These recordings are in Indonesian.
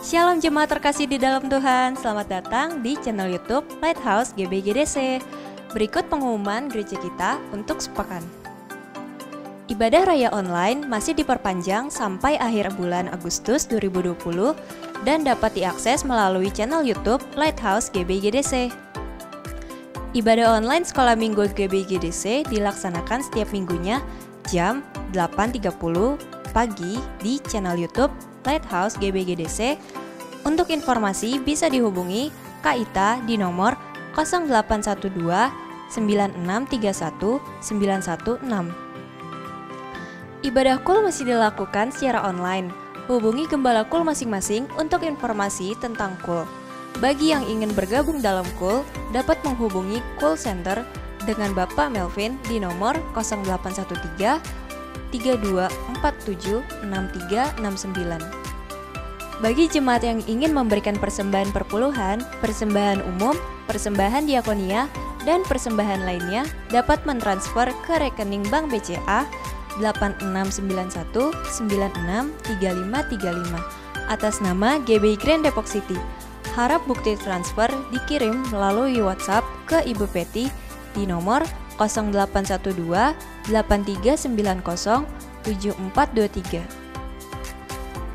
Shalom jemaat terkasih di dalam Tuhan, selamat datang di channel YouTube Lighthouse GBGDC. Berikut pengumuman gereja kita untuk sepekan. Ibadah raya online masih diperpanjang sampai akhir bulan Agustus 2020 dan dapat diakses melalui channel YouTube Lighthouse GBGDC. Ibadah online sekolah minggu GBGDC dilaksanakan setiap minggunya jam 8.30 pagi di channel YouTube Lighthouse GBGDC. Untuk informasi bisa dihubungi Kak Ita di nomor 0812 9631 916. Ibadah KUL masih dilakukan secara online. Hubungi gembala KUL masing-masing untuk informasi tentang KUL. Bagi yang ingin bergabung dalam KUL, dapat menghubungi KUL Center dengan Bapak Melvin di nomor 0813 3247 6369. Bagi jemaat yang ingin memberikan persembahan perpuluhan, persembahan umum, persembahan diakonia, dan persembahan lainnya dapat mentransfer ke rekening Bank BCA 8691 963535 atas nama GBI Grand Depok City. Harap bukti transfer dikirim melalui WhatsApp ke Ibu Peti di nomor 0812 8390 7423.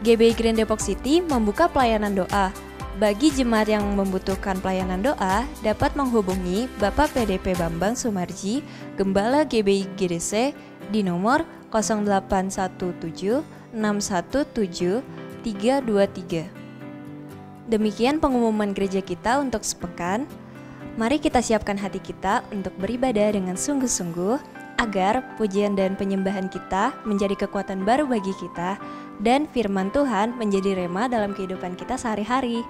GBI Grand Depok City membuka pelayanan doa. Bagi jemaat yang membutuhkan pelayanan doa, dapat menghubungi Bapak PDP Bambang Sumarji, Gembala GBI GDC di nomor 0817 617 323. Demikian pengumuman gereja kita untuk sepekan. Mari kita siapkan hati kita untuk beribadah dengan sungguh-sungguh, agar pujian dan penyembahan kita menjadi kekuatan baru bagi kita dan firman Tuhan menjadi rema dalam kehidupan kita sehari-hari.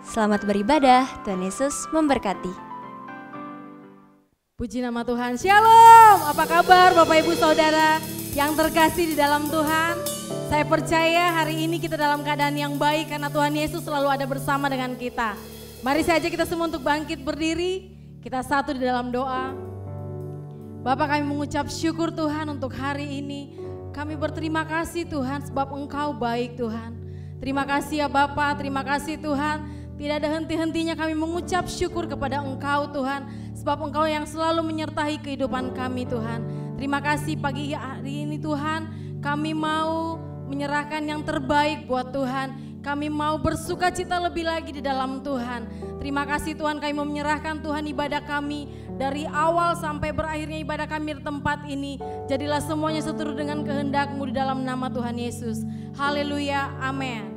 Selamat beribadah, Tuhan Yesus memberkati. Puji nama Tuhan. Shalom, apa kabar Bapak Ibu Saudara yang terkasih di dalam Tuhan? Saya percaya hari ini kita dalam keadaan yang baik karena Tuhan Yesus selalu ada bersama dengan kita. Mari saja kita semua untuk bangkit berdiri, kita satu di dalam doa. Bapak, kami mengucap syukur Tuhan untuk hari ini. Kami berterima kasih Tuhan sebab Engkau baik Tuhan. Terima kasih ya Bapak, terima kasih Tuhan. Tidak ada henti-hentinya kami mengucap syukur kepada Engkau Tuhan. Sebab Engkau yang selalu menyertai kehidupan kami Tuhan. Terima kasih pagi hari ini Tuhan. Kami mau menyerahkan yang terbaik buat Tuhan. Kami mau bersuka cita lebih lagi di dalam Tuhan. Terima kasih Tuhan, kami mau menyerahkan Tuhan ibadah kami dari awal sampai berakhirnya ibadah kami di tempat ini. Jadilah semuanya seturut dengan kehendak-Mu di dalam nama Tuhan Yesus. Haleluya, amin.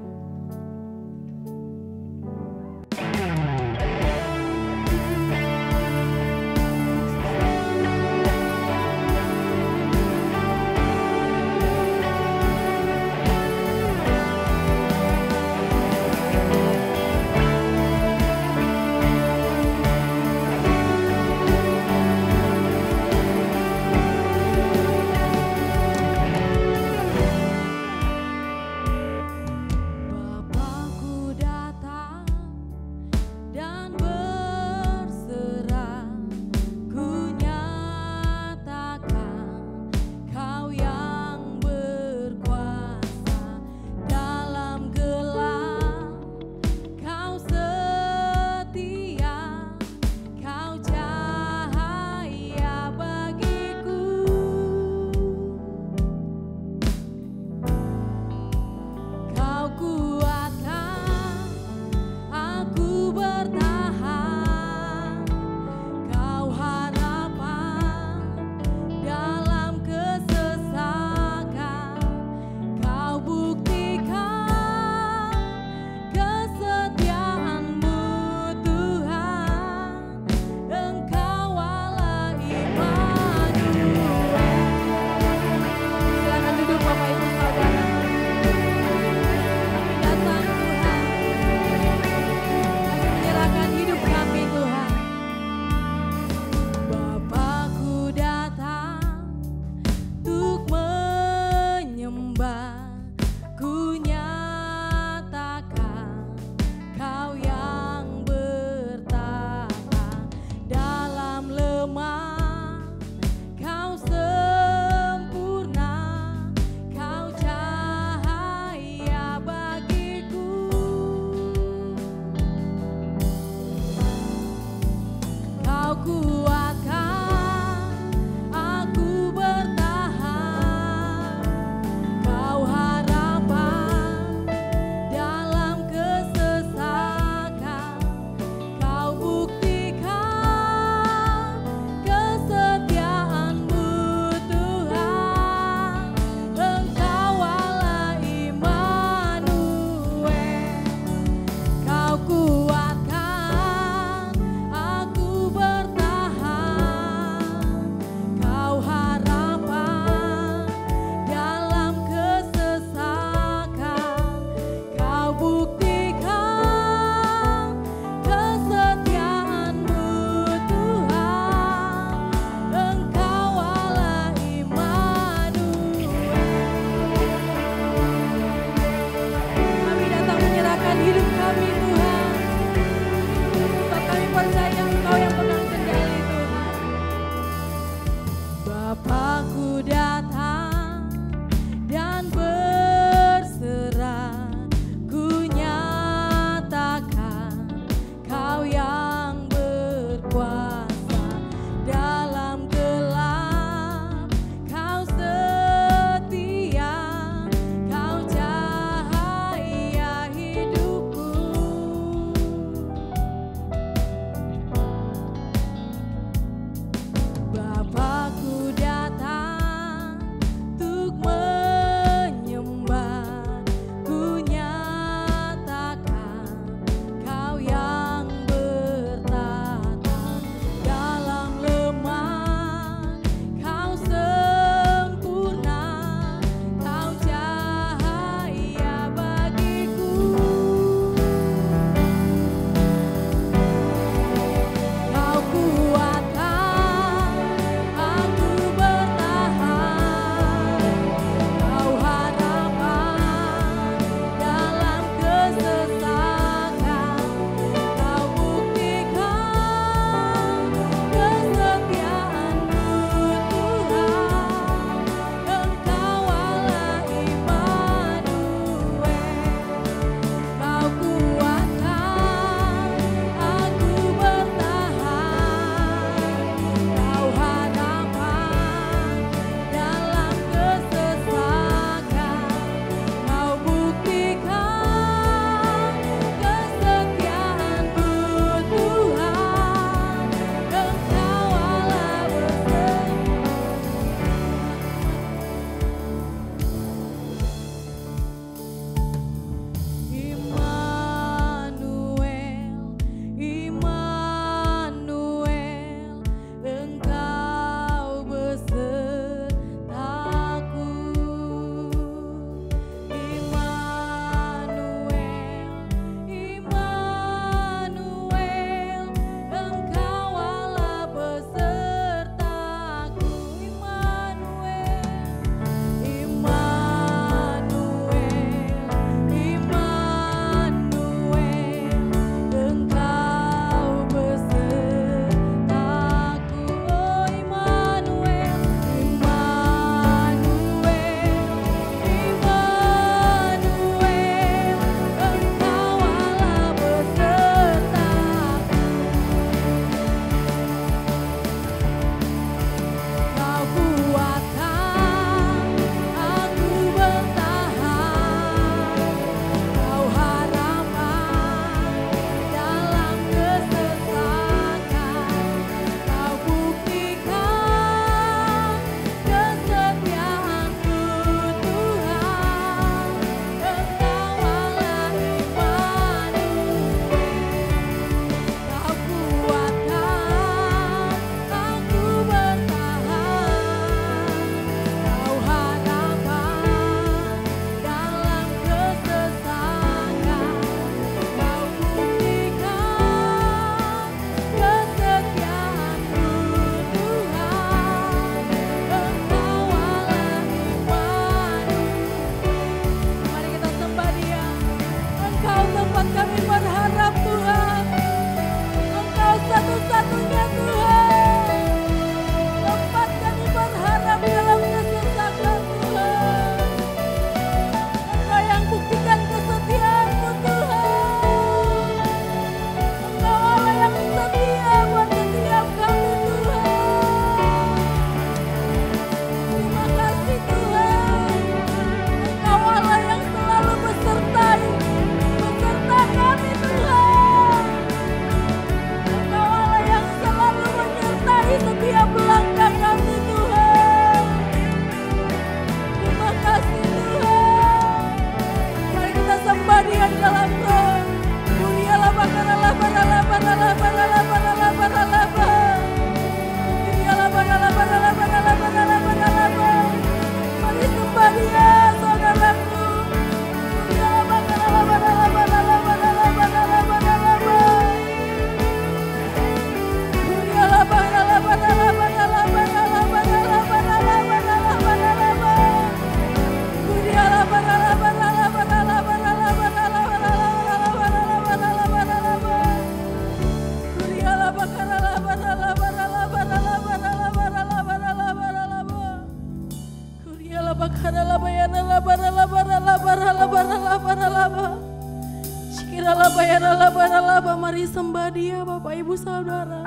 Mari sembah Dia Bapak Ibu Saudara.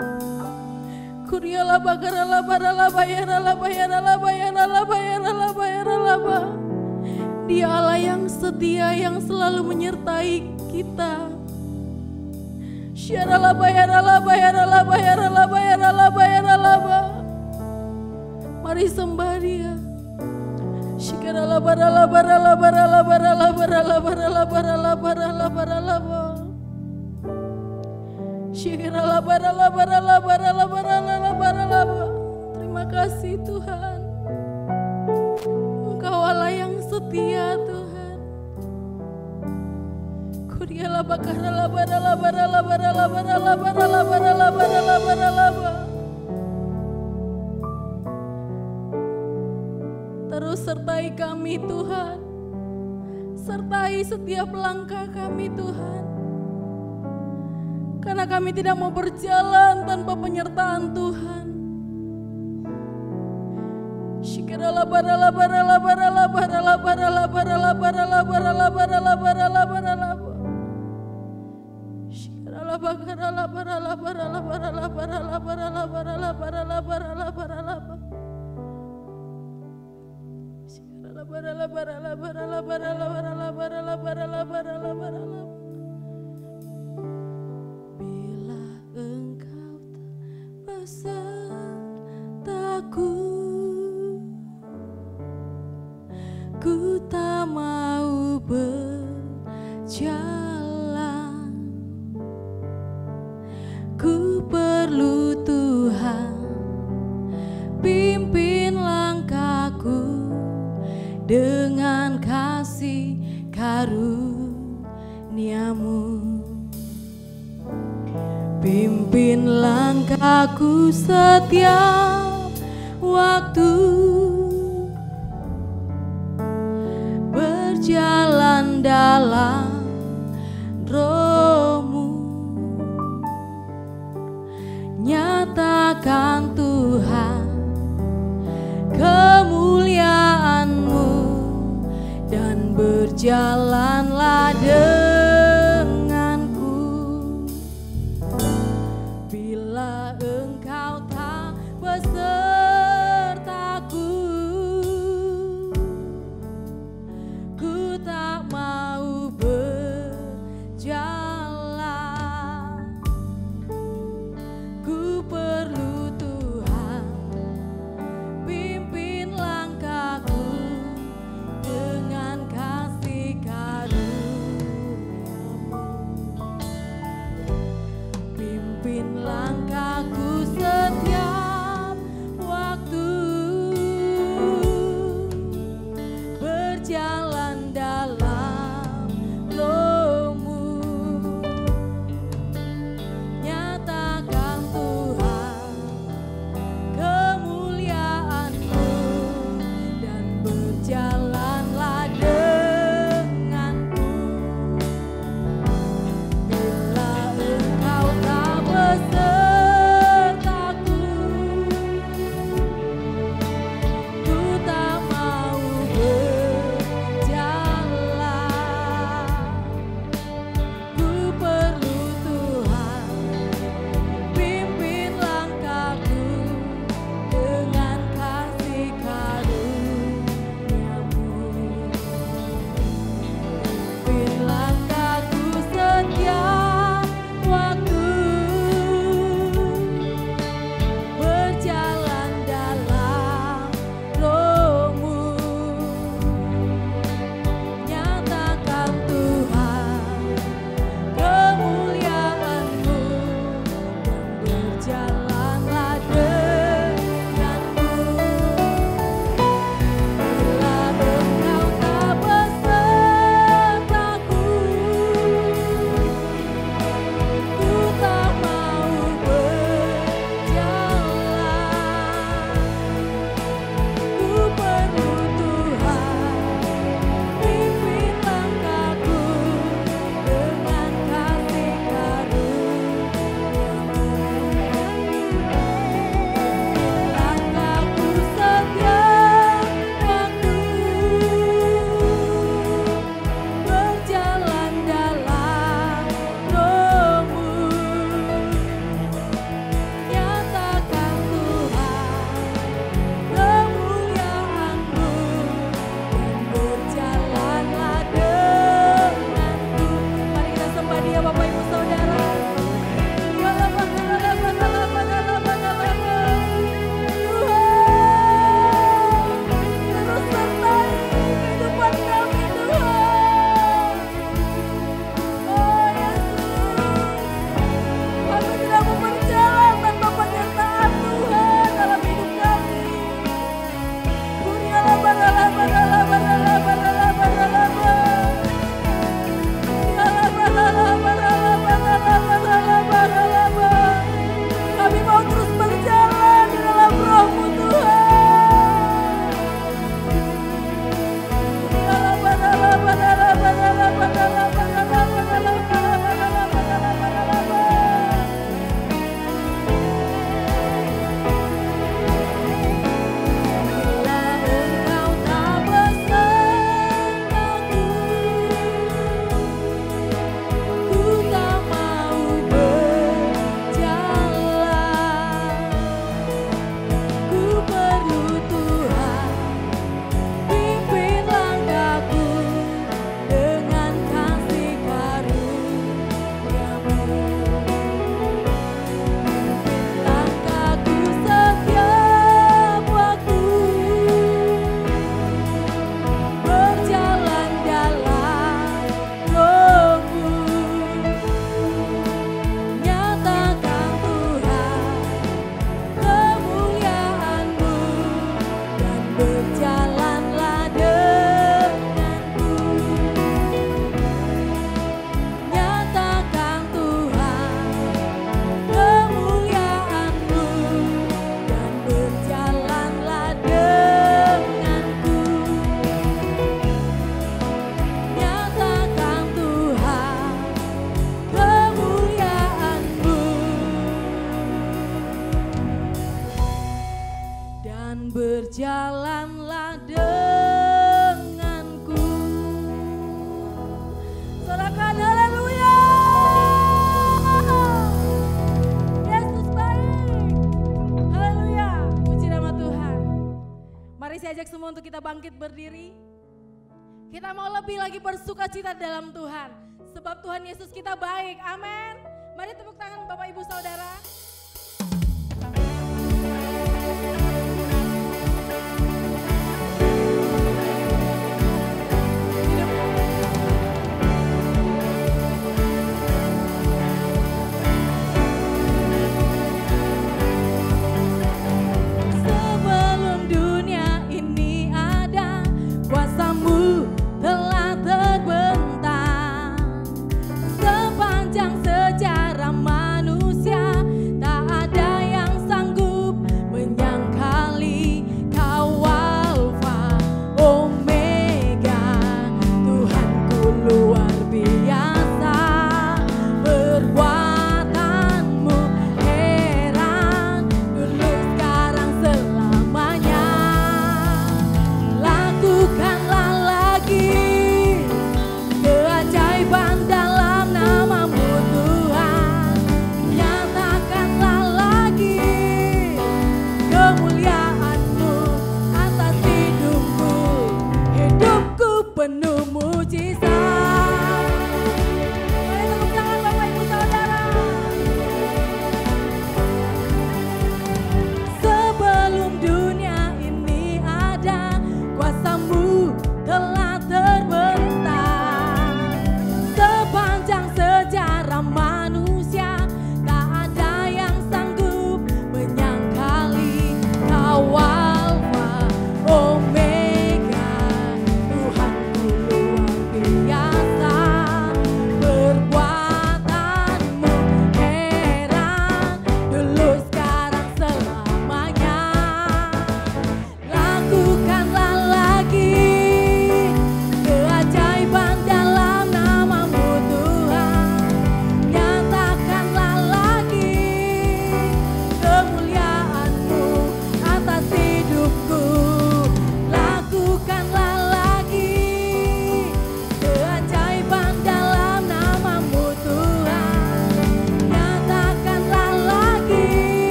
Kurialaba garalaba ralaba yaralaba yaralaba yaralaba yaralaba yaralaba. Dia Allah yang setia, yang selalu menyertai kita. Syaralaba yaralaba yaralaba yaralaba yaralaba yaralaba. Mari sembah Dia. Shikaralaba ralaba ralaba ralaba ralaba ralaba ralaba ralaba ralaba ralaba. Shikaralaba ralaba ralaba ralaba ralaba ralaba. Terima kasih Tuhan. Engkau Allah yang setia Tuhan. Kurialaba karalaba ralaba ralaba ralaba ralaba ralaba ralaba ralaba ralaba. Terus sertai kami Tuhan. Sertai setiap langkah kami Tuhan. Karena kami tidak mau berjalan tanpa penyertaan Tuhan. Shikaralaba ralaba ralaba ralaba ralaba ralaba ralaba ralaba ralaba ralaba ralaba ralaba. Shikaralaba karalaba ralaba ralaba ralaba ralaba ralaba ralaba ralaba ralaba ralaba. Shikaralaba ralaba ralaba ralaba ralaba ralaba ralaba ralaba ralaba ralaba. Bila Engkau besertaku, ku tak mau berjalan. Ku perlu Tuhan, pimpin langkahku dengan kasih karunia-Mu. Pimpin langkahku setiap waktu, berjalan dalam Roh-Mu. Nyatakan Tuhan kemuliaan-Mu dan berjalanlah denganku. Bila Engkau tak besertaku, ku tak mau berjalan. Ku perlu Tuhan, pimpin langkahku dengan kasih karunia-Mu. semua untuk kita bangkit berdiri. Kita mau lebih lagi bersuka cita dalam Tuhan. Sebab Tuhan Yesus kita baik, amin. Mari tepuk tangan Bapak Ibu Saudara.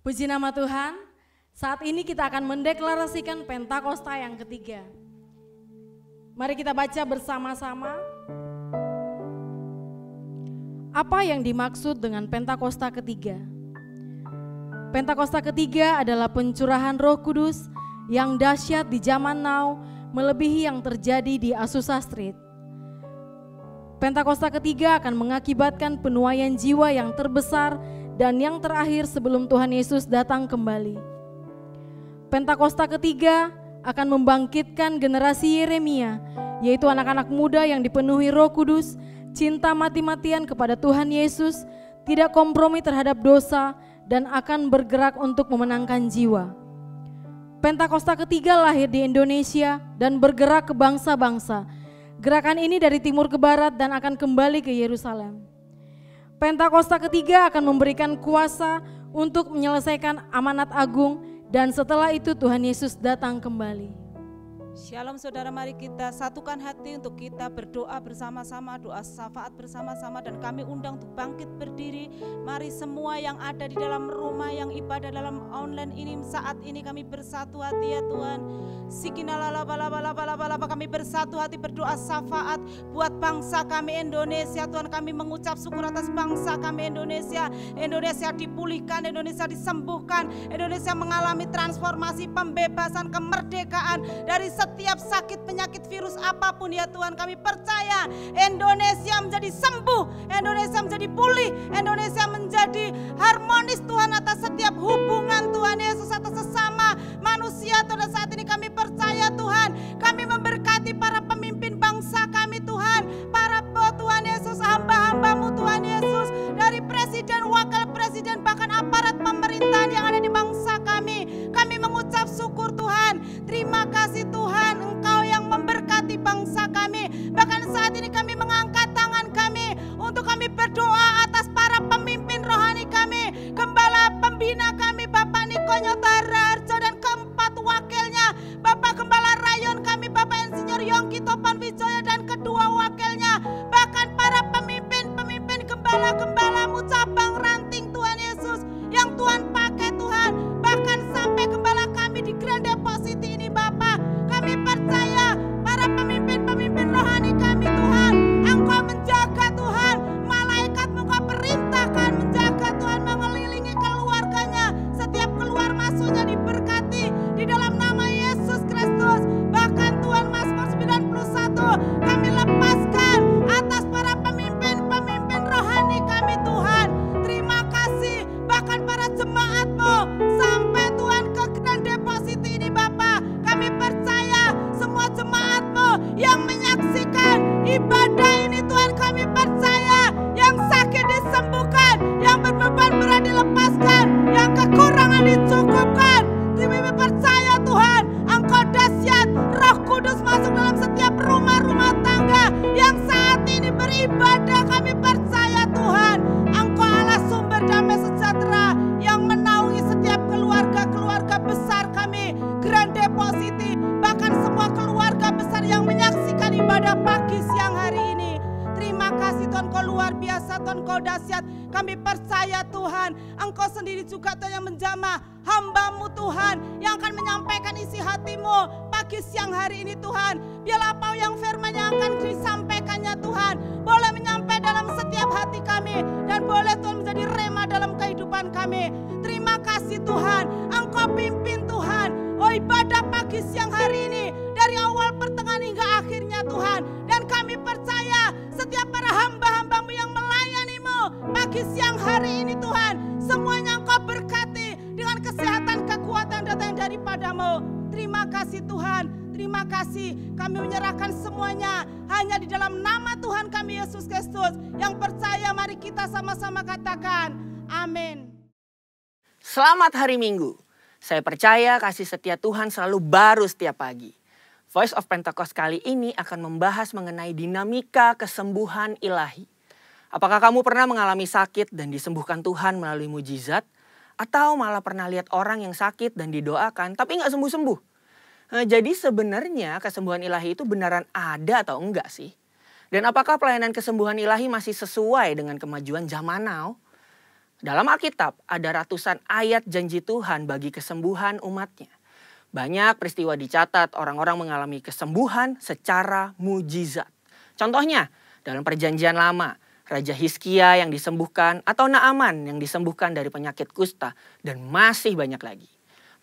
Puji nama Tuhan, saat ini kita akan mendeklarasikan Pentakosta yang ketiga. Mari kita baca bersama-sama. Apa yang dimaksud dengan Pentakosta ketiga? Pentakosta ketiga adalah pencurahan Roh Kudus yang dahsyat di zaman now, melebihi yang terjadi di Azusa Street. Pentakosta ketiga akan mengakibatkan penuaian jiwa yang terbesar dan yang terakhir sebelum Tuhan Yesus datang kembali. Pentakosta ketiga akan membangkitkan generasi Yeremia, yaitu anak-anak muda yang dipenuhi Roh Kudus, cinta mati-matian kepada Tuhan Yesus, tidak kompromi terhadap dosa, dan akan bergerak untuk memenangkan jiwa. Pentakosta ketiga lahir di Indonesia dan bergerak ke bangsa-bangsa. Gerakan ini dari timur ke barat dan akan kembali ke Yerusalem. Pentakosta ketiga akan memberikan kuasa untuk menyelesaikan amanat agung, dan setelah itu Tuhan Yesus datang kembali. Shalom saudara, mari kita satukan hati untuk kita berdoa bersama-sama, doa syafaat bersama-sama, dan kami undang untuk bangkit berdiri. Mari semua yang ada di dalam rumah, yang ibadah dalam online ini, saat ini kami bersatu hati ya Tuhan. Sikinalabalabalabalaba, kami bersatu hati berdoa syafaat buat bangsa kami Indonesia. Tuhan, kami mengucap syukur atas bangsa kami Indonesia. Indonesia dipulihkan, Indonesia disembuhkan, Indonesia mengalami transformasi, pembebasan, kemerdekaan dari setiap sakit, penyakit, virus apapun ya Tuhan. Kami percaya Indonesia menjadi sembuh, Indonesia menjadi pulih, Indonesia menjadi harmonis Tuhan atas setiap hubungan Tuhan Yesus atas sesama manusia. Tuhan, saat ini kami percaya Tuhan, kami memberkati para pemimpin bangsa kami Tuhan, para Tuhan Yesus, hamba-hambamu Tuhan Yesus, dari presiden, wakil presiden, bahkan aparat pemerintahan yang ada di bangsa kami. Kami mengucap syukur Tuhan, terima kasih Tuhan, Engkau yang memberkati bangsa kami. Bahkan saat ini kami mengangkat tangan kami untuk kami berdoa atas para pemimpin rohani kami, gembala pembina kami Bapak Niko Nyotara Harjo dan keempat wakilnya, Bapak Gembala Rayon kami Bapak Insinyur Yongki Topan Wijoyo dan kedua wakilnya, bahkan para pemimpin gembala-gembalamu cabang ranting Tuhan Yesus yang Tuhan pakai Tuhan, bahkan sampai gembala kami di Grand Depositi ini Bapak. Kami percaya para pemimpin rohani kami Tuhan, Engkau menjaga Tuhan, malaikat-Mu Engkau perintahkan menjaga Tuhan, mengelilingi keluarganya, setiap keluar masuknya diberkati di dalam nama Yesus Kristus. Bahkan Tuhan, Mazmur 91 kami lepaskan atas para pemimpin rohani kami Tuhan. Terima kasih, bahkan para jemaat-Mu sampai Tuhan ke Grand Depositi ini Bapak. Kami percaya semua jemaat-Mu yang menyaksikan ibadah ini Tuhan, kami percaya yang sakit disembuhkan, yang berbeban berat dilepaskan, yang kekurangan dicukupkan. Kami percaya Tuhan, Engkau dahsyat, Roh Kudus masuk dalam setiap rumah-rumah tangga yang saat ini beribadah. Kami percaya Tuhan, Engkau Allah sumber damai sejahtera yang menaungi setiap keluarga besar kami Grand Depositi, bahkan semua keluarga besar yang menyaksikan ibadah pagi siang hari ini. Terima kasih Tuhan, Kau luar biasa Tuhan, Kau dahsyat. Kami percaya Tuhan, Engkau sendiri juga Tuhan yang menjamah hamba-Mu Tuhan, yang akan menyampaikan isi hati-Mu pagi siang hari ini Tuhan. Biarlah apa yang firman yang akan disampaikannya Tuhan boleh menyampai dalam setiap hati kami, dan boleh Tuhan menjadi rema dalam kehidupan kami. Terima kasih Tuhan, Engkau pimpin Tuhan, oh ibadah pagi siang hari ini dari awal pertengahan hingga akhirnya Tuhan. Dan kami percaya setiap para hamba-hamba-Mu yang melayani-Mu pagi siang hari ini Tuhan, semuanya Engkau berkati dengan kesehatan, kekuatan datang daripada-Mu. Terima kasih Tuhan, terima kasih. Kami menyerahkan semuanya hanya di dalam nama Tuhan kami Yesus Kristus. Yang percaya mari kita sama-sama katakan amin. Selamat hari Minggu. Saya percaya kasih setia Tuhan selalu baru setiap pagi. Voice of Pentecost kali ini akan membahas mengenai dinamika kesembuhan ilahi. Apakah kamu pernah mengalami sakit dan disembuhkan Tuhan melalui mujizat? Atau malah pernah lihat orang yang sakit dan didoakan tapi nggak sembuh-sembuh? Jadi sebenarnya kesembuhan ilahi itu beneran ada atau enggak sih? Dan apakah pelayanan kesembuhan ilahi masih sesuai dengan kemajuan zaman now? Dalam Alkitab ada ratusan ayat janji Tuhan bagi kesembuhan umatnya. Banyak peristiwa dicatat orang-orang mengalami kesembuhan secara mujizat. Contohnya dalam Perjanjian Lama, Raja Hizkia yang disembuhkan atau Naaman yang disembuhkan dari penyakit kusta, dan masih banyak lagi.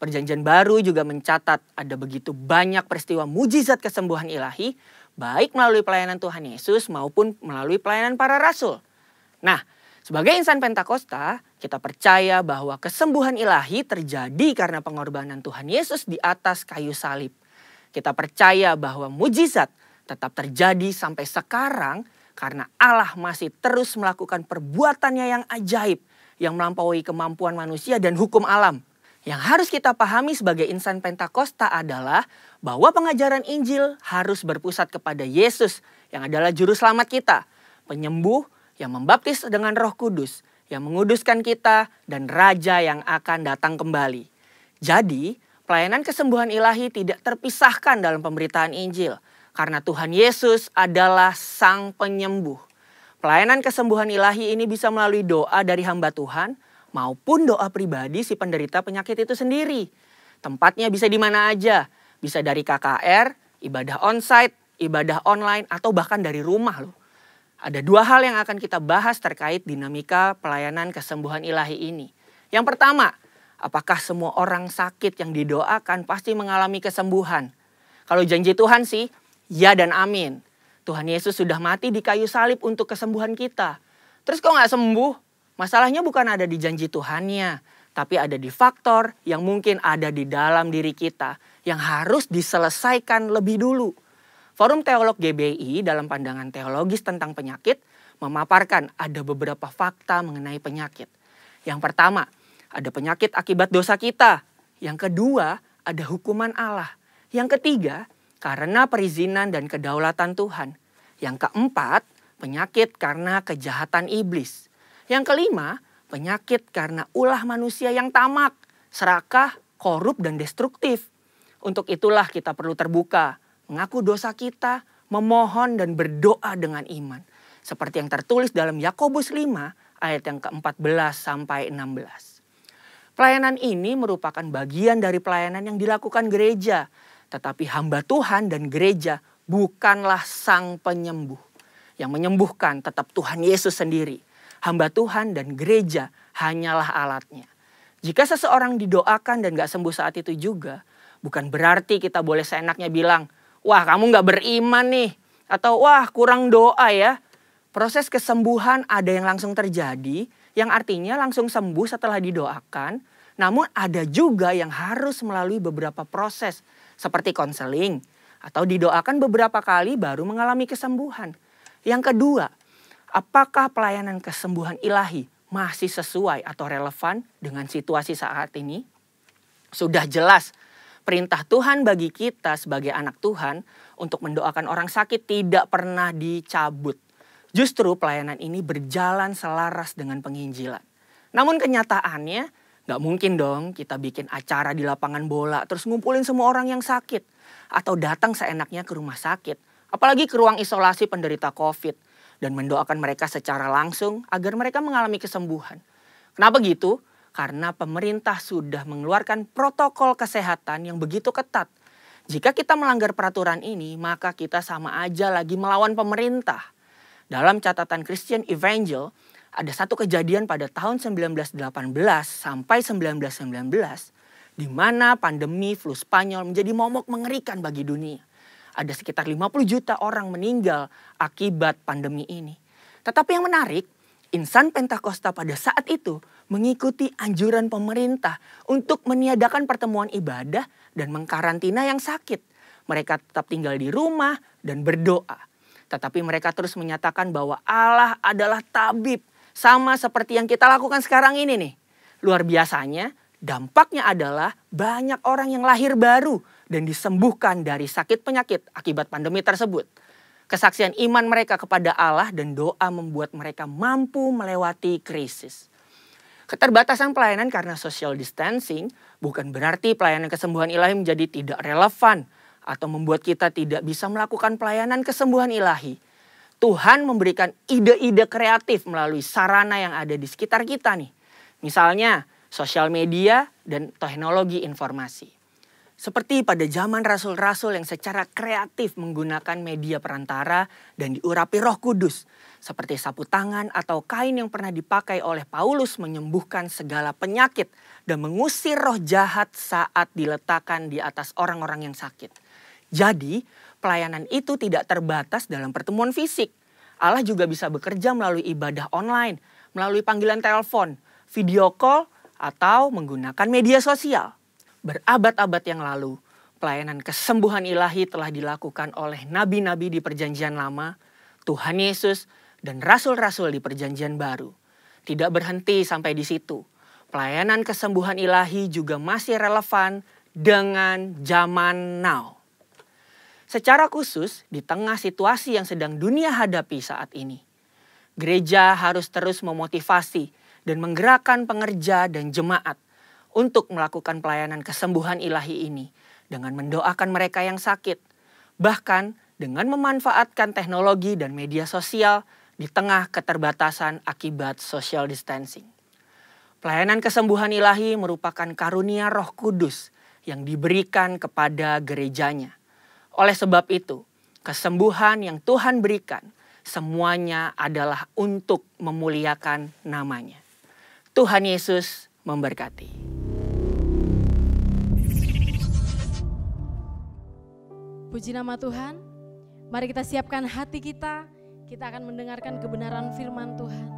Perjanjian Baru juga mencatat ada begitu banyak peristiwa mujizat kesembuhan ilahi, baik melalui pelayanan Tuhan Yesus maupun melalui pelayanan para rasul. Nah, sebagai insan Pentakosta, kita percaya bahwa kesembuhan ilahi terjadi karena pengorbanan Tuhan Yesus di atas kayu salib. Kita percaya bahwa mujizat tetap terjadi sampai sekarang karena Allah masih terus melakukan perbuatannya yang ajaib, yang melampaui kemampuan manusia dan hukum alam. Yang harus kita pahami sebagai insan Pentakosta adalah bahwa pengajaran Injil harus berpusat kepada Yesus yang adalah juru selamat kita, penyembuh yang membaptis dengan Roh Kudus, yang menguduskan kita, dan Raja yang akan datang kembali. Jadi, pelayanan kesembuhan ilahi tidak terpisahkan dalam pemberitaan Injil, karena Tuhan Yesus adalah Sang Penyembuh. Pelayanan kesembuhan ilahi ini bisa melalui doa dari hamba Tuhan, maupun doa pribadi si penderita penyakit itu sendiri. Tempatnya bisa di mana aja, bisa dari KKR, ibadah onsite, ibadah online, atau bahkan dari rumah loh. Ada dua hal yang akan kita bahas terkait dinamika pelayanan kesembuhan ilahi ini. Yang pertama, apakah semua orang sakit yang didoakan pasti mengalami kesembuhan? Kalau janji Tuhan sih, ya dan amin. Tuhan Yesus sudah mati di kayu salib untuk kesembuhan kita. Terus kok nggak sembuh? Masalahnya bukan ada di janji Tuhannya, tapi ada di faktor yang mungkin ada di dalam diri kita yang harus diselesaikan lebih dulu. Forum Teolog GBI dalam pandangan teologis tentang penyakit memaparkan ada beberapa fakta mengenai penyakit. Yang pertama, ada penyakit akibat dosa kita. Yang kedua, ada hukuman Allah. Yang ketiga, karena perizinan dan kedaulatan Tuhan. Yang keempat, penyakit karena kejahatan iblis. Yang kelima, penyakit karena ulah manusia yang tamak, serakah, korup, dan destruktif. Untuk itulah kita perlu terbuka, mengaku dosa kita, memohon dan berdoa dengan iman. Seperti yang tertulis dalam Yakobus 5 ayat yang ke-14 sampai 16. Pelayanan ini merupakan bagian dari pelayanan yang dilakukan gereja. Tetapi hamba Tuhan dan gereja bukanlah Sang Penyembuh. Yang menyembuhkan tetap Tuhan Yesus sendiri. Hamba Tuhan dan gereja hanyalah alatnya. Jika seseorang didoakan dan gak sembuh saat itu juga, bukan berarti kita boleh seenaknya bilang, wah kamu gak beriman nih. Atau wah kurang doa ya. Proses kesembuhan ada yang langsung terjadi. Yang artinya langsung sembuh setelah didoakan. Namun ada juga yang harus melalui beberapa proses. Seperti konseling. Atau didoakan beberapa kali baru mengalami kesembuhan. Yang kedua, apakah pelayanan kesembuhan ilahi masih sesuai atau relevan dengan situasi saat ini? Sudah jelas. Perintah Tuhan bagi kita sebagai anak Tuhan untuk mendoakan orang sakit tidak pernah dicabut. Justru pelayanan ini berjalan selaras dengan penginjilan. Namun kenyataannya gak mungkin dong kita bikin acara di lapangan bola terus ngumpulin semua orang yang sakit. Atau datang seenaknya ke rumah sakit. Apalagi ke ruang isolasi penderita COVID. Dan mendoakan mereka secara langsung agar mereka mengalami kesembuhan. Kenapa gitu? Karena pemerintah sudah mengeluarkan protokol kesehatan yang begitu ketat. Jika kita melanggar peraturan ini, maka kita sama aja lagi melawan pemerintah. Dalam catatan Christian Evangel, ada satu kejadian pada tahun 1918 sampai 1919, di mana pandemi flu Spanyol menjadi momok mengerikan bagi dunia. Ada sekitar 50 juta orang meninggal akibat pandemi ini. Tetapi yang menarik, insan Pentakosta pada saat itu mengikuti anjuran pemerintah untuk meniadakan pertemuan ibadah dan mengkarantina yang sakit. Mereka tetap tinggal di rumah dan berdoa. Tetapi mereka terus menyatakan bahwa Allah adalah tabib. Sama seperti yang kita lakukan sekarang ini nih. Luar biasanya, dampaknya adalah banyak orang yang lahir baru dan disembuhkan dari sakit penyakit akibat pandemi tersebut. Kesaksian iman mereka kepada Allah dan doa membuat mereka mampu melewati krisis. Keterbatasan pelayanan karena social distancing bukan berarti pelayanan kesembuhan ilahi menjadi tidak relevan atau membuat kita tidak bisa melakukan pelayanan kesembuhan ilahi. Tuhan memberikan ide-ide kreatif melalui sarana yang ada di sekitar kita nih. Misalnya sosial media dan teknologi informasi. Seperti pada zaman rasul-rasul yang secara kreatif menggunakan media perantara dan diurapi Roh Kudus. Seperti sapu tangan atau kain yang pernah dipakai oleh Paulus menyembuhkan segala penyakit dan mengusir roh jahat saat diletakkan di atas orang-orang yang sakit. Jadi, pelayanan itu tidak terbatas dalam pertemuan fisik. Allah juga bisa bekerja melalui ibadah online, melalui panggilan telepon, video call, atau menggunakan media sosial. Berabad-abad yang lalu, pelayanan kesembuhan ilahi telah dilakukan oleh nabi-nabi di Perjanjian Lama, Tuhan Yesus, dan rasul-rasul di Perjanjian Baru. Tidak berhenti sampai di situ. Pelayanan kesembuhan ilahi juga masih relevan dengan zaman now. Secara khusus di tengah situasi yang sedang dunia hadapi saat ini, gereja harus terus memotivasi dan menggerakkan pengerja dan jemaat untuk melakukan pelayanan kesembuhan ilahi ini dengan mendoakan mereka yang sakit, bahkan dengan memanfaatkan teknologi dan media sosial di tengah keterbatasan akibat social distancing. Pelayanan kesembuhan ilahi merupakan karunia Roh Kudus yang diberikan kepada gerejanya. Oleh sebab itu, kesembuhan yang Tuhan berikan semuanya adalah untuk memuliakan namanya. Tuhan Yesus memberkati. Puji nama Tuhan. Mari kita siapkan hati kita. Kita akan mendengarkan kebenaran firman Tuhan.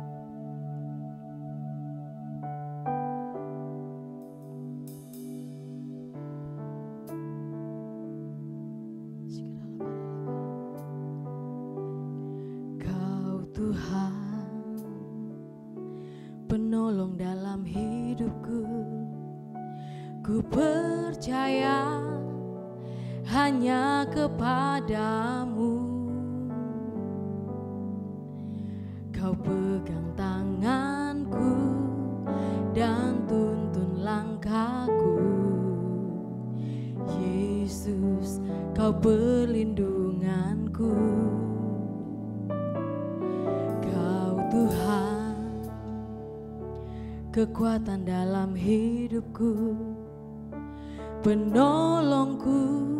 Kau Tuhan, penolong dalam hidupku. Ku percaya hanya kepadamu. Kau pegang tanganku dan tuntun langkahku. Yesus, kau perlindunganku. Kau Tuhan, kekuatan dalam hidupku, penolongku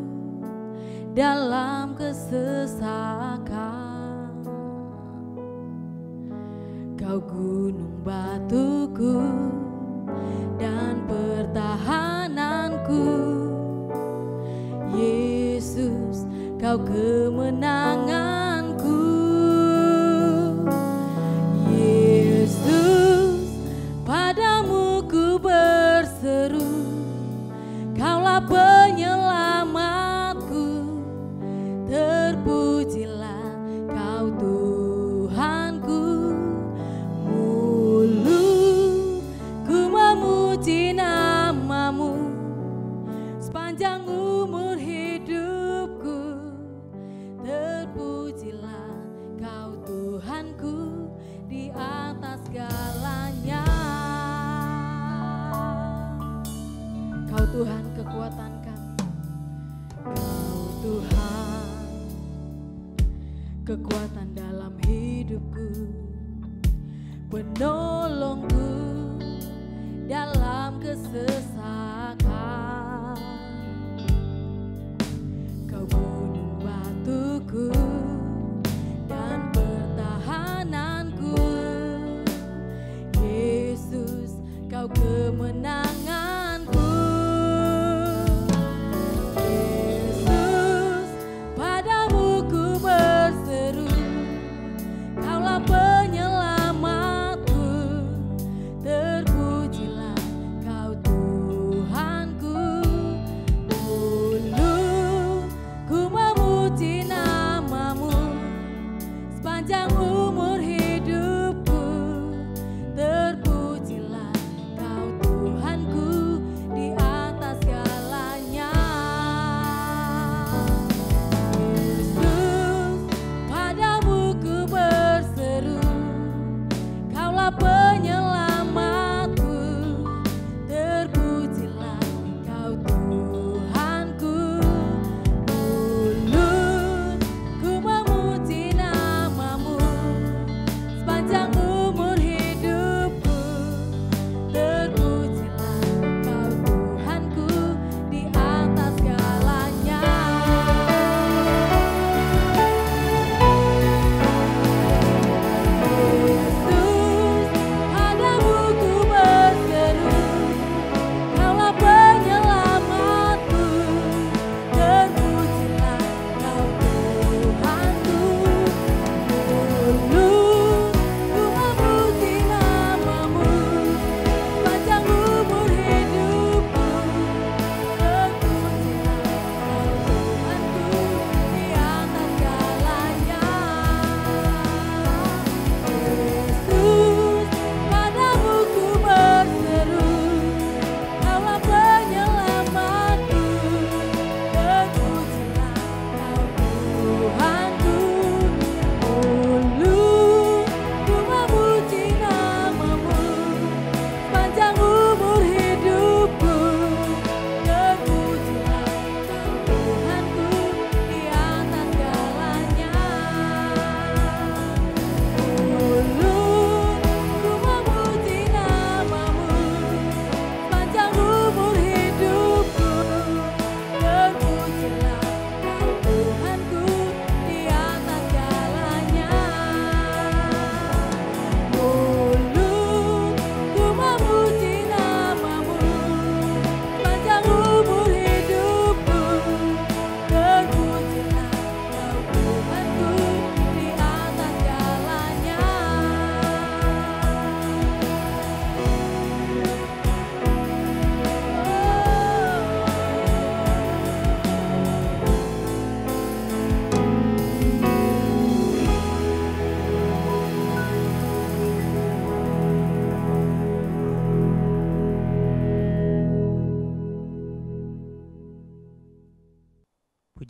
dalam kesesakan. Kau gunung batuku dan pertahananku. Yesus, kau kemenanganku. Yesus, padamu ku berseru. Kaulah penyelamatku. Terpujilah kau Tuhanku. Mulutku memuji namamu sepanjang umur hidupku. Terpujilah kau Tuhanku di atas segalanya. Kau Tuhan kekuatan kami. Kau Tuhan, kekuatan dalam hidupku, penolongku dalam kesesakan. Kau gunung batuku dan pertahananku. Yesus, kau kemenanganku. Yesus, padamu ku berseru. Kaulah penyelamatku. Terpujilah kau Tuhan.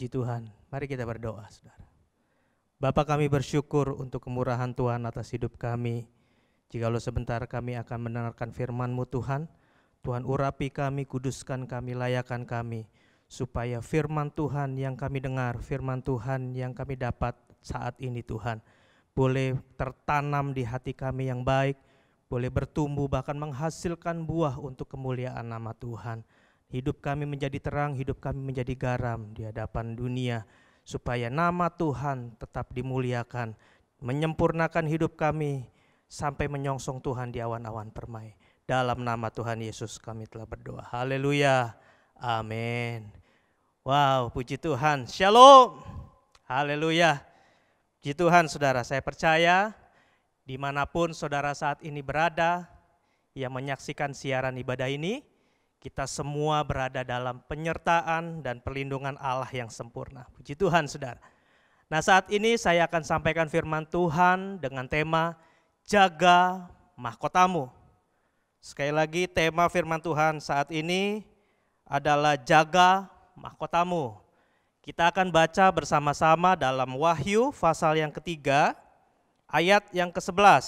Puji Tuhan, mari kita berdoa saudara. Bapa, kami bersyukur untuk kemurahan Tuhan atas hidup kami. Jikalau sebentar kami akan mendengarkan firman-Mu Tuhan, Tuhan urapi kami, kuduskan kami, layakan kami, supaya firman Tuhan yang kami dengar, firman Tuhan yang kami dapat saat ini Tuhan, boleh tertanam di hati kami yang baik, boleh bertumbuh bahkan menghasilkan buah untuk kemuliaan nama Tuhan. Hidup kami menjadi terang, hidup kami menjadi garam di hadapan dunia, supaya nama Tuhan tetap dimuliakan, menyempurnakan hidup kami sampai menyongsong Tuhan di awan-awan permai. Dalam nama Tuhan Yesus kami telah berdoa. Haleluya, amin. Wow, puji Tuhan, shalom, haleluya. Puji Tuhan saudara, saya percaya dimanapun saudara saat ini berada yang menyaksikan siaran ibadah ini, kita semua berada dalam penyertaan dan perlindungan Allah yang sempurna. Puji Tuhan saudara. Nah, saat ini saya akan sampaikan firman Tuhan dengan tema jaga mahkotamu. Sekali lagi tema firman Tuhan saat ini adalah jaga mahkotamu. Kita akan baca bersama-sama dalam Wahyu pasal yang ketiga ayat yang ke-11.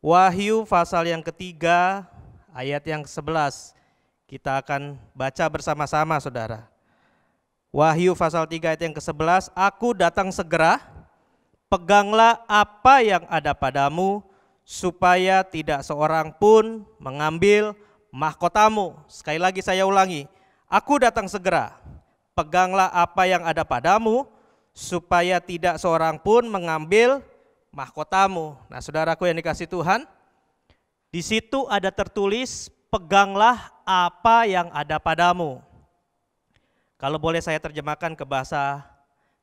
Wahyu pasal yang ketiga ayat yang ke-11, kita akan baca bersama-sama saudara. Wahyu pasal 3 ayat yang ke-11, aku datang segera, peganglah apa yang ada padamu, supaya tidak seorang pun mengambil mahkotamu. Sekali lagi saya ulangi, aku datang segera, peganglah apa yang ada padamu, supaya tidak seorang pun mengambil mahkotamu. Nah saudaraku yang dikasihi Tuhan, di situ ada tertulis, peganglah apa yang ada padamu. Kalau boleh saya terjemahkan ke bahasa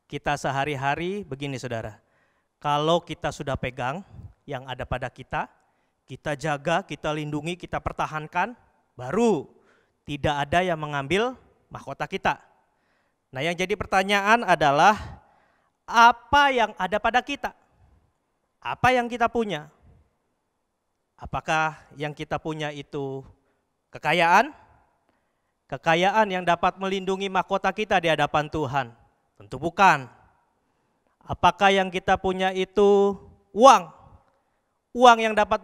kita sehari-hari, begini saudara. Kalau kita sudah pegang yang ada pada kita jaga, kita lindungi, kita pertahankan, baru tidak ada yang mengambil mahkota kita. Nah yang jadi pertanyaan adalah, apa yang ada pada kita? Apa yang kita punya? Apakah yang kita punya itu kekayaan? Kekayaan yang dapat melindungi mahkota kita di hadapan Tuhan? Tentu bukan. Apakah yang kita punya itu uang? Uang yang dapat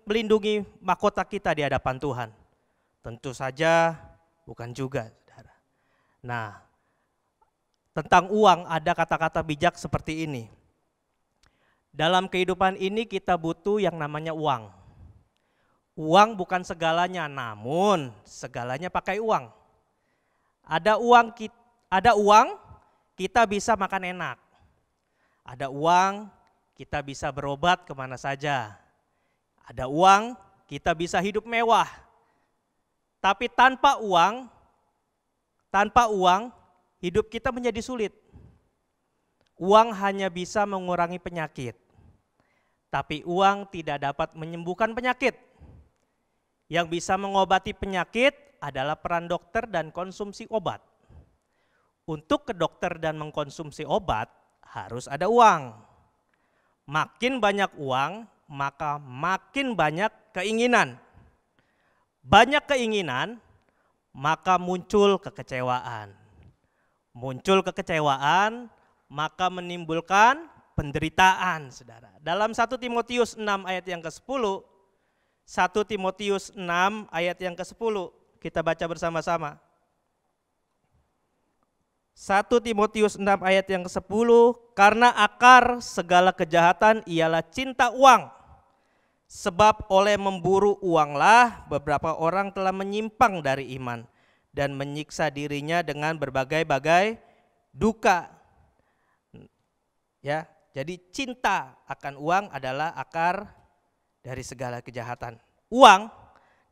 melindungi mahkota kita di hadapan Tuhan? Tentu saja bukan juga, saudara. Nah, tentang uang ada kata-kata bijak seperti ini. Dalam kehidupan ini kita butuh yang namanya uang. Uang bukan segalanya, namun segalanya pakai uang. Ada uang kita bisa makan enak. Ada uang kita bisa berobat kemana saja. Ada uang kita bisa hidup mewah. Tapi tanpa uang hidup kita menjadi sulit. Uang hanya bisa mengurangi penyakit, tapi uang tidak dapat menyembuhkan penyakit. Yang bisa mengobati penyakit adalah peran dokter dan konsumsi obat. Untuk ke dokter dan mengkonsumsi obat harus ada uang. Makin banyak uang, maka makin banyak keinginan. Banyak keinginan, maka muncul kekecewaan. Muncul kekecewaan, maka menimbulkan penderitaan, saudara. Dalam 1 Timotius 6 ayat yang ke-10, 1 Timotius 6 ayat yang ke-10, kita baca bersama-sama. 1 Timotius 6 ayat yang ke-10, karena akar segala kejahatan ialah cinta uang. Sebab oleh memburu uanglah beberapa orang telah menyimpang dari iman dan menyiksa dirinya dengan berbagai-bagai duka. Ya, jadi cinta akan uang adalah akar dari segala kejahatan. Uang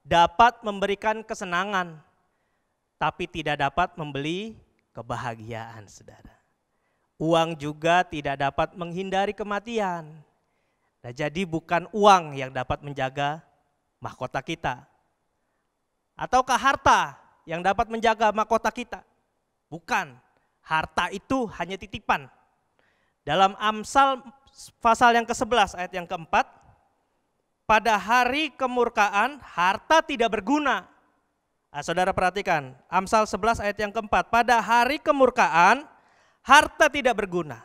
dapat memberikan kesenangan, tapi tidak dapat membeli kebahagiaan, saudara. Uang juga tidak dapat menghindari kematian. Nah, jadi bukan uang yang dapat menjaga mahkota kita. Ataukah harta yang dapat menjaga mahkota kita? Bukan. Harta itu hanya titipan. Dalam Amsal pasal yang ke-11 ayat yang ke-4, pada hari kemurkaan harta tidak berguna, Nah, saudara perhatikan, Amsal 11 ayat yang keempat. Pada hari kemurkaan, harta tidak berguna.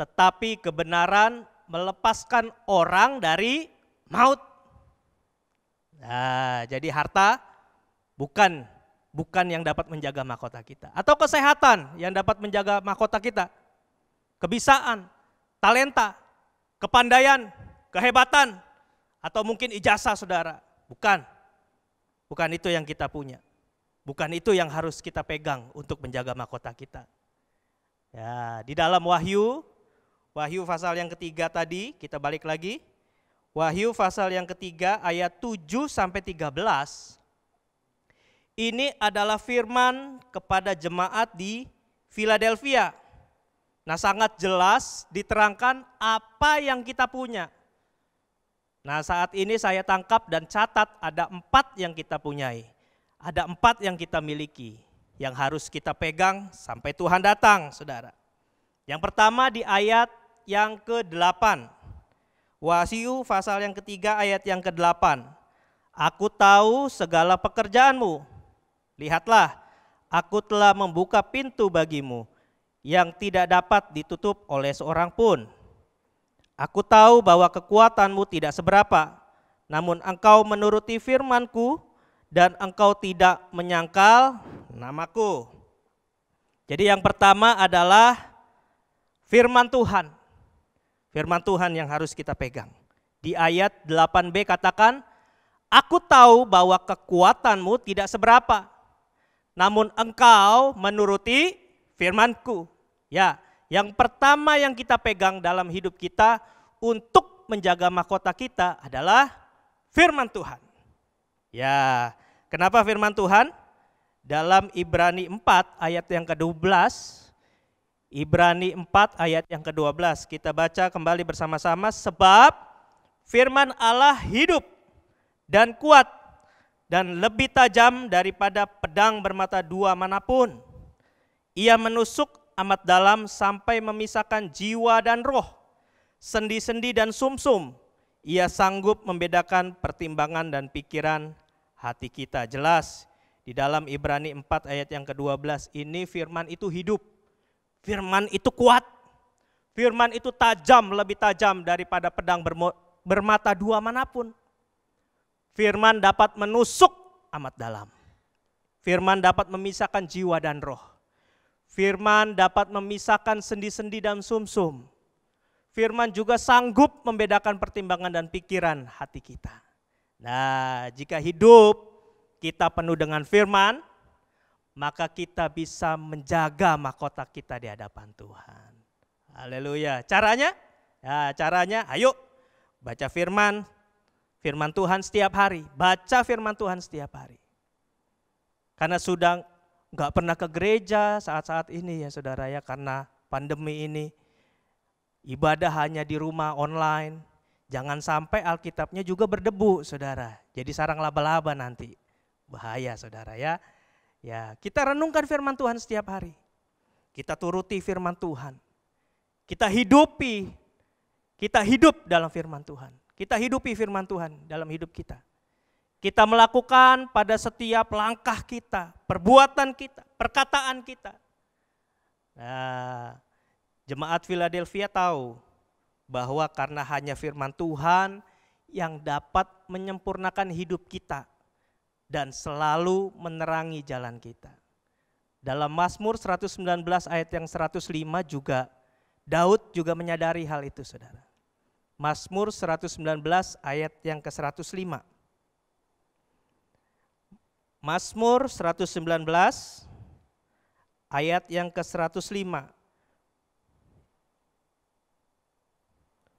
Tetapi kebenaran melepaskan orang dari maut. Nah, jadi harta bukan yang dapat menjaga mahkota kita. Atau kesehatan yang dapat menjaga mahkota kita. Kebisaan, talenta, kepandaian, kehebatan, atau mungkin ijazah saudara. Bukan itu yang kita punya. Bukan itu yang harus kita pegang untuk menjaga mahkota kita. Ya, di dalam Wahyu pasal yang ketiga tadi, kita balik lagi. Wahyu pasal yang ketiga ayat 7 sampai 13. Ini adalah firman kepada jemaat di Philadelphia. Nah, sangat jelas diterangkan apa yang kita punya. Nah, saat ini saya tangkap dan catat ada 4 yang kita punyai. Ada 4 yang kita miliki, yang harus kita pegang sampai Tuhan datang, saudara. Yang pertama di ayat yang ke-8. Wahyu pasal yang ketiga ayat yang ke-8. Aku tahu segala pekerjaanmu. Lihatlah, aku telah membuka pintu bagimu yang tidak dapat ditutup oleh seorang pun. Aku tahu bahwa kekuatanmu tidak seberapa, namun engkau menuruti firman-Ku dan engkau tidak menyangkal namaku. Jadi yang pertama adalah firman Tuhan. Firman Tuhan yang harus kita pegang. Di ayat 8b katakan, aku tahu bahwa kekuatanmu tidak seberapa, namun engkau menuruti firman-Ku. Ya, yang pertama yang kita pegang dalam hidup kita untuk menjaga mahkota kita adalah firman Tuhan. Ya, kenapa firman Tuhan? Dalam Ibrani 4 ayat yang ke-12, Ibrani 4 ayat yang ke-12, kita baca kembali bersama-sama. Sebab firman Allah hidup dan kuat dan lebih tajam daripada pedang bermata dua manapun. Ia menusuk amat dalam sampai memisahkan jiwa dan roh, sendi-sendi dan sumsum. Ia sanggup membedakan pertimbangan dan pikiran hati kita. Jelas di dalam Ibrani 4 ayat yang ke-12 ini firman itu hidup. Firman itu kuat. Firman itu tajam, lebih tajam daripada pedang bermata dua manapun. Firman dapat menusuk amat dalam. Firman dapat memisahkan jiwa dan roh. Firman dapat memisahkan sendi-sendi dan sumsum. Firman juga sanggup membedakan pertimbangan dan pikiran hati kita. Nah, jika hidup kita penuh dengan firman, maka kita bisa menjaga mahkota kita di hadapan Tuhan. Haleluya. Caranya? Ya, caranya ayo baca firman Tuhan setiap hari. Baca firman Tuhan setiap hari. Karena sudah enggak pernah ke gereja saat-saat ini ya saudara ya, karena pandemi ini. Ibadah hanya di rumah online. Jangan sampai Alkitabnya juga berdebu saudara. Jadi sarang laba-laba nanti. Bahaya saudara ya. Ya, kita renungkan firman Tuhan setiap hari. Kita turuti firman Tuhan. Kita hidup dalam firman Tuhan. Kita hidupi firman Tuhan dalam hidup kita. Kita melakukan pada setiap langkah kita, perbuatan kita, perkataan kita. Nah, jemaat Philadelphia tahu bahwa karena hanya firman Tuhan yang dapat menyempurnakan hidup kita dan selalu menerangi jalan kita. Dalam Mazmur 119 ayat yang 105 juga, Daud juga menyadari hal itu saudara. Mazmur 119 ayat yang ke-105. Mazmur 119 ayat yang ke-105.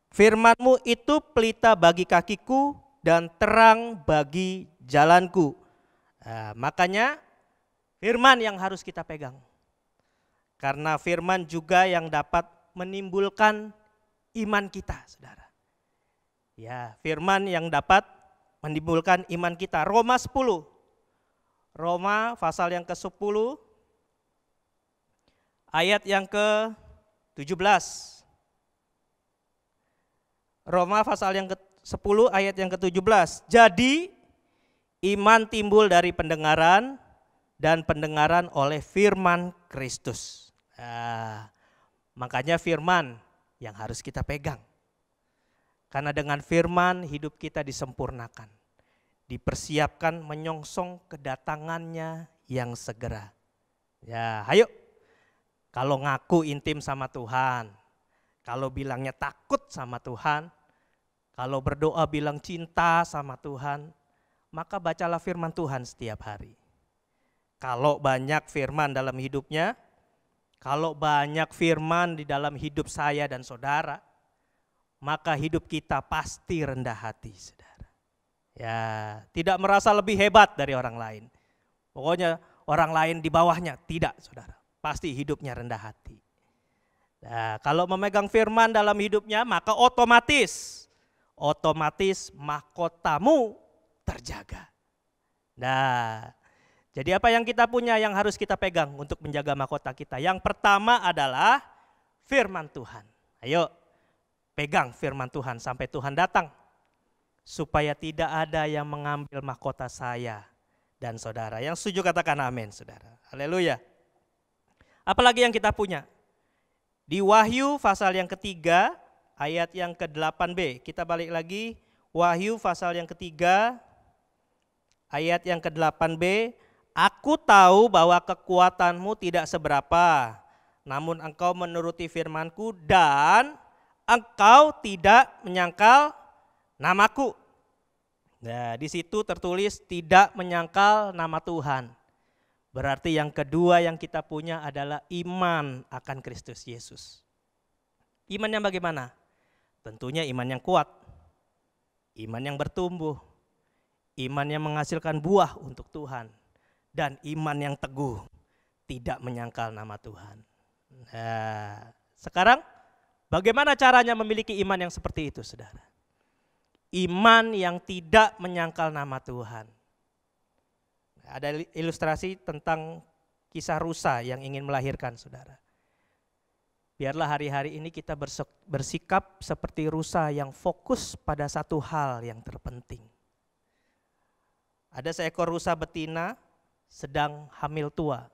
Firman-Mu itu pelita bagi kakiku dan terang bagi jalanku. Nah, makanya firman yang harus kita pegang. Karena firman juga yang dapat menimbulkan iman kita, saudara. Ya, firman yang dapat menimbulkan iman kita. Roma 10. Roma pasal yang ke-10 ayat yang ke-17. Roma pasal yang ke-10 ayat yang ke-17. Jadi Iman timbul dari pendengaran dan pendengaran oleh firman Kristus. Makanya firman yang harus kita pegang. Karena dengan firman hidup kita disempurnakan. Dipersiapkan menyongsong kedatangannya yang segera. Ya, ayo. Kalau ngaku intim sama Tuhan, kalau bilangnya takut sama Tuhan, kalau berdoa bilang cinta sama Tuhan, maka bacalah firman Tuhan setiap hari. Kalau banyak firman dalam hidupnya, kalau banyak firman di dalam hidup saya dan saudara, maka hidup kita pasti rendah hati, saudara. Ya, tidak merasa lebih hebat dari orang lain. Pokoknya orang lain di bawahnya, tidak, saudara. Pasti hidupnya rendah hati. Nah, kalau memegang firman dalam hidupnya, maka otomatis mahkotamu terjaga. Nah, jadi apa yang kita punya yang harus kita pegang untuk menjaga mahkota kita? Yang pertama adalah firman Tuhan. Ayo, pegang firman Tuhan sampai Tuhan datang. Supaya tidak ada yang mengambil mahkota saya dan saudara. Yang setuju katakan amin, saudara. Haleluya. Apalagi yang kita punya? Di Wahyu pasal yang ketiga, ayat yang ke-8b. Kita balik lagi, Wahyu pasal yang ketiga, ayat yang ke-8b. Aku tahu bahwa kekuatanmu tidak seberapa, namun engkau menuruti firmanku dan engkau tidak menyangkal namaku. Nah, di situ tertulis tidak menyangkal nama Tuhan. Berarti yang kedua yang kita punya adalah iman akan Kristus Yesus. Iman yang bagaimana? Tentunya iman yang kuat, iman yang bertumbuh, iman yang menghasilkan buah untuk Tuhan, dan iman yang teguh, tidak menyangkal nama Tuhan. Nah, sekarang bagaimana caranya memiliki iman yang seperti itu, saudara? Iman yang tidak menyangkal nama Tuhan. Ada ilustrasi tentang kisah rusa yang ingin melahirkan, saudara. Biarlah hari-hari ini kita bersikap seperti rusa yang fokus pada satu hal yang terpenting. Ada seekor rusa betina sedang hamil tua.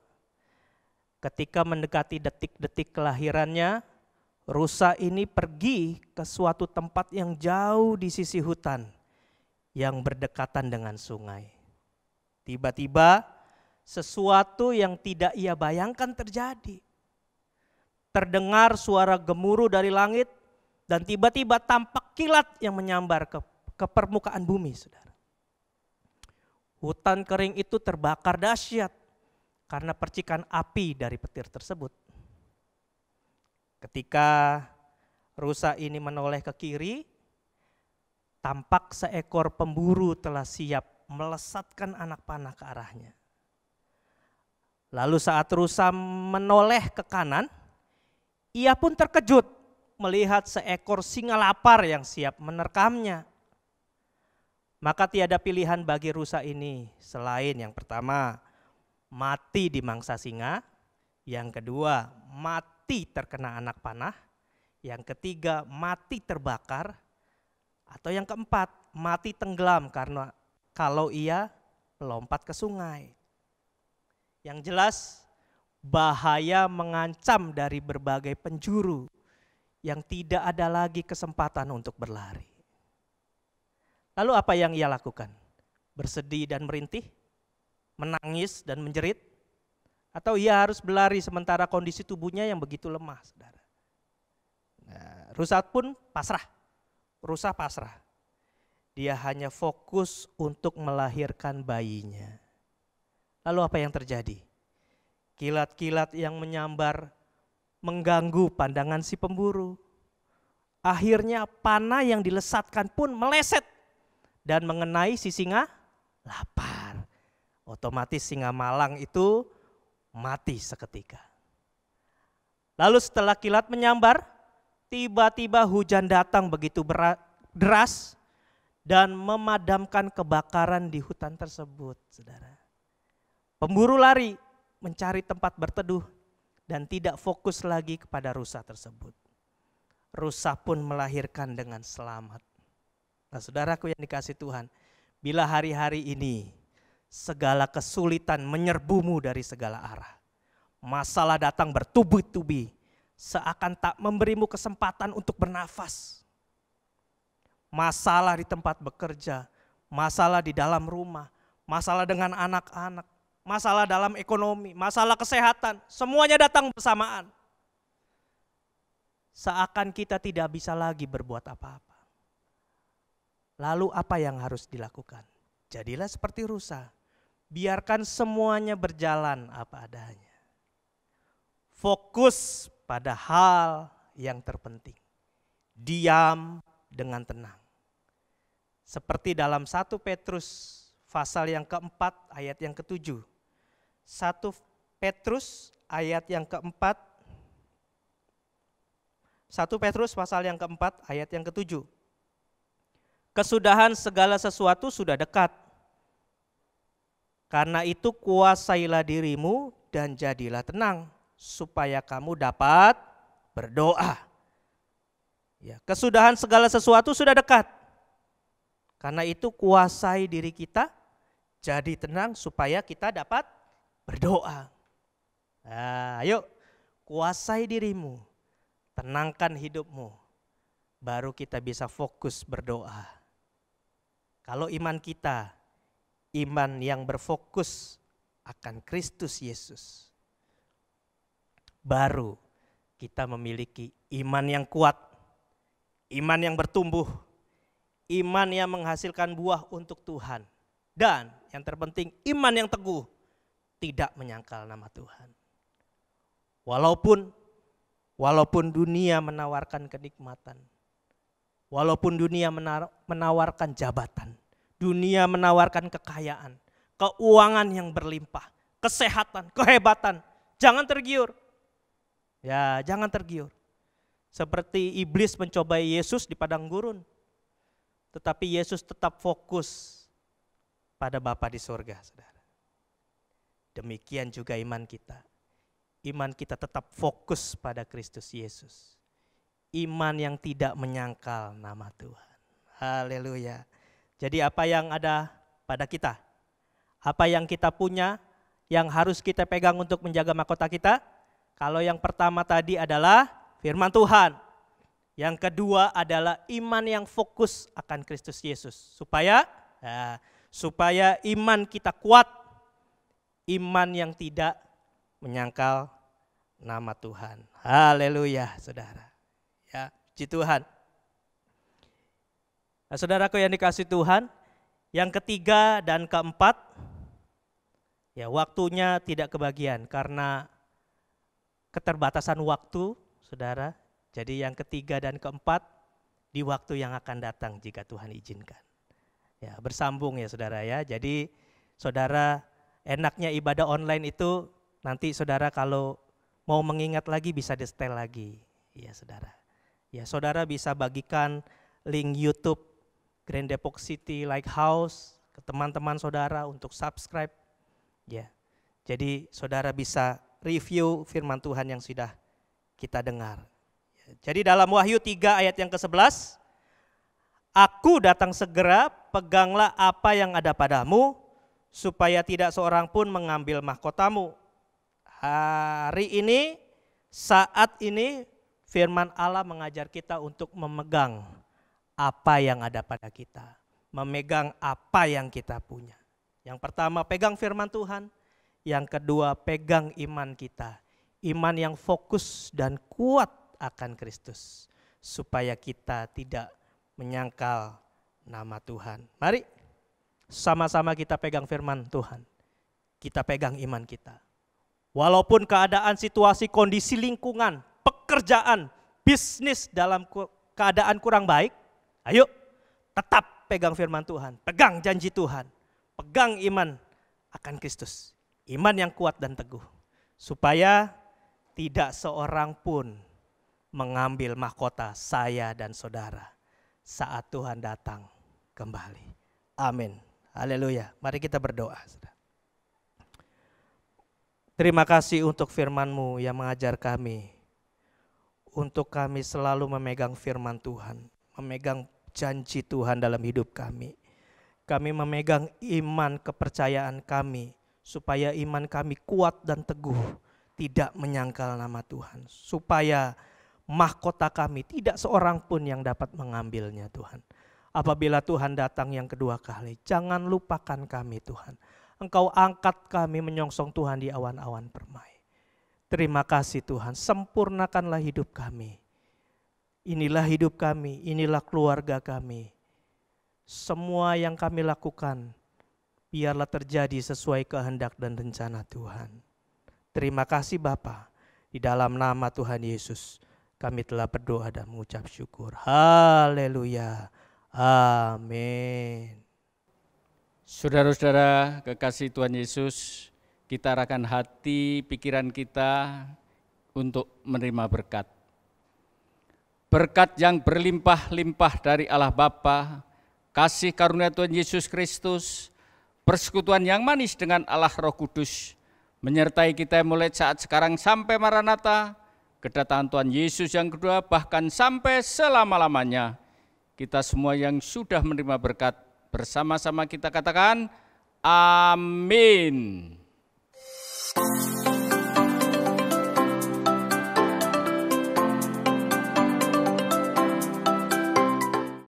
Ketika mendekati detik-detik kelahirannya, rusa ini pergi ke suatu tempat yang jauh di sisi hutan yang berdekatan dengan sungai. Tiba-tiba sesuatu yang tidak ia bayangkan terjadi. Terdengar suara gemuruh dari langit dan tiba-tiba tampak kilat yang menyambar ke permukaan bumi, saudara. Hutan kering itu terbakar dahsyat karena percikan api dari petir tersebut. Ketika rusa ini menoleh ke kiri, tampak seekor pemburu telah siap melesatkan anak panah ke arahnya. Lalu saat rusa menoleh ke kanan, ia pun terkejut melihat seekor singa lapar yang siap menerkamnya. Maka tiada pilihan bagi rusa ini selain yang pertama, mati dimangsa singa, yang kedua, mati terkena anak panah, yang ketiga, mati terbakar, atau yang keempat, mati tenggelam karena kalau ia melompat ke sungai. Yang jelas bahaya mengancam dari berbagai penjuru yang tidak ada lagi kesempatan untuk berlari. Lalu apa yang ia lakukan? Bersedih dan merintih? Menangis dan menjerit? Atau ia harus berlari sementara kondisi tubuhnya yang begitu lemah, saudara? Nah, rusa pun pasrah. Rusa pasrah. Dia hanya fokus untuk melahirkan bayinya. Lalu apa yang terjadi? Kilat-kilat yang menyambar mengganggu pandangan si pemburu. Akhirnya panah yang dilesatkan pun meleset dan mengenai si singa lapar. Otomatis singa malang itu mati seketika. Lalu setelah kilat menyambar, tiba-tiba hujan datang begitu deras dan memadamkan kebakaran di hutan tersebut, saudara. Pemburu lari mencari tempat berteduh dan tidak fokus lagi kepada rusa tersebut. Rusa pun melahirkan dengan selamat. Nah, saudaraku yang dikasihi Tuhan, bila hari-hari ini segala kesulitan menyerbumu dari segala arah. Masalah datang bertubi-tubi, seakan tak memberimu kesempatan untuk bernafas. Masalah di tempat bekerja, masalah di dalam rumah, masalah dengan anak-anak, masalah dalam ekonomi, masalah kesehatan, semuanya datang bersamaan. Seakan kita tidak bisa lagi berbuat apa-apa. Lalu apa yang harus dilakukan? Jadilah seperti rusa, biarkan semuanya berjalan apa adanya. Fokus pada hal yang terpenting. Diam dengan tenang. Seperti dalam 1 Petrus pasal yang keempat ayat yang ketujuh. 1 Petrus ayat yang keempat. 1 Petrus pasal yang keempat ayat yang ketujuh. Kesudahan segala sesuatu sudah dekat. Karena itu kuasailah dirimu dan jadilah tenang, supaya kamu dapat berdoa. Ya, kesudahan segala sesuatu sudah dekat. Karena itu kuasai diri kita, jadi tenang supaya kita dapat berdoa. Nah, ayo kuasai dirimu, tenangkan hidupmu, baru kita bisa fokus berdoa. Kalau iman kita, iman yang berfokus akan Kristus Yesus, baru kita memiliki iman yang kuat, iman yang bertumbuh, iman yang menghasilkan buah untuk Tuhan. Dan yang terpenting iman yang teguh, tidak menyangkal nama Tuhan. Walaupun dunia menawarkan kenikmatan, walaupun dunia menawarkan jabatan, dunia menawarkan kekayaan, keuangan yang berlimpah, kesehatan, kehebatan, jangan tergiur. Ya, jangan tergiur. Seperti iblis mencobai Yesus di padang gurun. Tetapi Yesus tetap fokus pada Bapa di surga, saudara. Demikian juga iman kita. Iman kita tetap fokus pada Kristus Yesus. Iman yang tidak menyangkal nama Tuhan. Haleluya. Jadi apa yang ada pada kita? Apa yang kita punya yang harus kita pegang untuk menjaga mahkota kita? Kalau yang pertama tadi adalah firman Tuhan. Yang kedua adalah iman yang fokus akan Kristus Yesus. Supaya iman kita kuat. Iman yang tidak menyangkal nama Tuhan. Haleluya, saudara. Ya, puji Tuhan. Nah, saudaraku yang dikasihi Tuhan, yang ketiga dan keempat, ya waktunya tidak kebagian karena keterbatasan waktu, saudara. Jadi yang ketiga dan keempat di waktu yang akan datang jika Tuhan izinkan. Ya, bersambung ya saudara ya. Jadi saudara, enaknya ibadah online itu nanti saudara kalau mau mengingat lagi bisa di-setel lagi. Ya saudara. Ya saudara bisa bagikan link YouTube Grand Depok City Lighthouse ke teman-teman saudara untuk subscribe. Ya. Jadi saudara bisa review firman Tuhan yang sudah kita dengar. Jadi dalam Wahyu 3 ayat yang ke-11, aku datang segera, peganglah apa yang ada padamu, supaya tidak seorang pun mengambil mahkotamu. Hari ini, saat ini, firman Allah mengajar kita untuk memegang apa yang ada pada kita. Memegang apa yang kita punya. Yang pertama, pegang firman Tuhan. Yang kedua, pegang iman kita. Iman yang fokus dan kuat akan Kristus. Supaya kita tidak menyangkal nama Tuhan. Mari sama-sama kita pegang firman Tuhan. Kita pegang iman kita. Walaupun keadaan, situasi, kondisi lingkungan, pekerjaan, bisnis dalam keadaan kurang baik, ayo tetap pegang firman Tuhan. Pegang janji Tuhan. Pegang iman akan Kristus. Iman yang kuat dan teguh. Supaya tidak seorang pun mengambil mahkota saya dan saudara saat Tuhan datang kembali. Amin. Haleluya. Mari kita berdoa. Terima kasih untuk firman-Mu yang mengajar kami. Untuk kami selalu memegang firman Tuhan. Memegang janji Tuhan dalam hidup kami. Kami memegang iman kepercayaan kami, supaya iman kami kuat dan teguh, tidak menyangkal nama Tuhan. Supaya mahkota kami tidak seorang pun yang dapat mengambilnya Tuhan. Apabila Tuhan datang yang kedua kali, jangan lupakan kami Tuhan. Engkau angkat kami menyongsong Tuhan di awan-awan permai. Terima kasih Tuhan, sempurnakanlah hidup kami. Inilah hidup kami, inilah keluarga kami. Semua yang kami lakukan, biarlah terjadi sesuai kehendak dan rencana Tuhan. Terima kasih Bapa, di dalam nama Tuhan Yesus kami telah berdoa dan mengucap syukur. Haleluya, amin. Saudara-saudara kekasih Tuhan Yesus, kita arahkan hati, pikiran kita untuk menerima berkat. Berkat yang berlimpah-limpah dari Allah Bapa, kasih karunia Tuhan Yesus Kristus, persekutuan yang manis dengan Allah Roh Kudus, menyertai kita mulai saat sekarang sampai Maranatha, kedatangan Tuhan Yesus yang kedua, bahkan sampai selama-lamanya. Kita semua yang sudah menerima berkat, bersama-sama kita katakan, amin.